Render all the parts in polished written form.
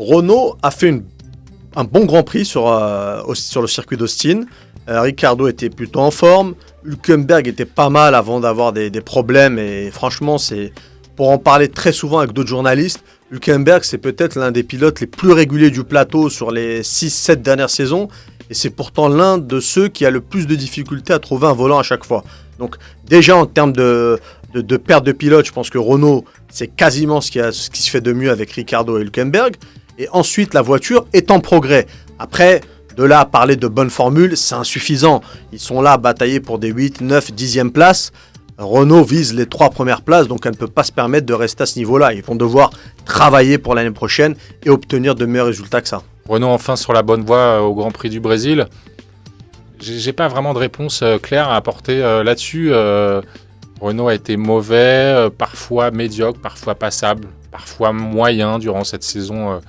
Renault a fait un bon Grand Prix sur le circuit d'Austin. Ricciardo était plutôt en forme. Hülkenberg était pas mal avant d'avoir des problèmes. Et franchement, c'est pour en parler très souvent avec d'autres journalistes, Hülkenberg, c'est peut-être l'un des pilotes les plus réguliers du plateau sur les 6-7 dernières saisons. Et c'est pourtant l'un de ceux qui a le plus de difficultés à trouver un volant à chaque fois. Donc déjà en termes de perte de pilote, je pense que Renault, c'est quasiment ce qui se fait de mieux avec Ricciardo et Hülkenberg. Et ensuite, la voiture est en progrès. Après, de là à parler de bonne formule, c'est insuffisant. Ils sont là à batailler pour des 8, 9, 10e places. Renault vise les 3 premières places, donc elle ne peut pas se permettre de rester à ce niveau-là. Ils vont devoir travailler pour l'année prochaine et obtenir de meilleurs résultats que ça. Renault enfin sur la bonne voie au Grand Prix du Brésil. J'ai pas vraiment de réponse claire à apporter là-dessus. Renault a été mauvais, parfois médiocre, parfois passable, parfois moyen durant cette saison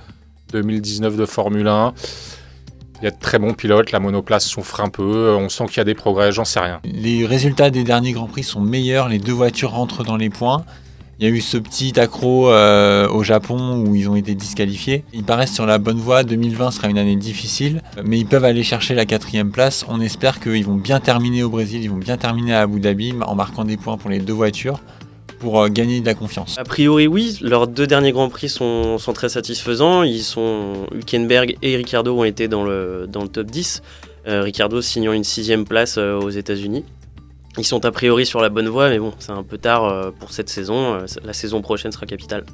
2019 de Formule 1. Il y a de très bons pilotes, la monoplace souffre un peu, on sent qu'il y a des progrès, j'en sais rien. Les résultats des derniers Grands Prix sont meilleurs, les 2 voitures rentrent dans les points. Il y a eu ce petit accro au Japon où ils ont été disqualifiés. Ils paraissent sur la bonne voie, 2020 sera une année difficile, mais ils peuvent aller chercher la 4e place. On espère qu'ils vont bien terminer au Brésil, ils vont bien terminer à Abu Dhabi en marquant des points pour les 2 voitures pour gagner de la confiance. A priori oui, leurs 2 derniers Grands Prix sont très satisfaisants. Hülkenberg et Ricciardo ont été dans le top 10. Ricciardo signant une 6e place aux États-Unis. Ils sont a priori sur la bonne voie, mais bon, c'est un peu tard pour cette saison. La saison prochaine sera capitale.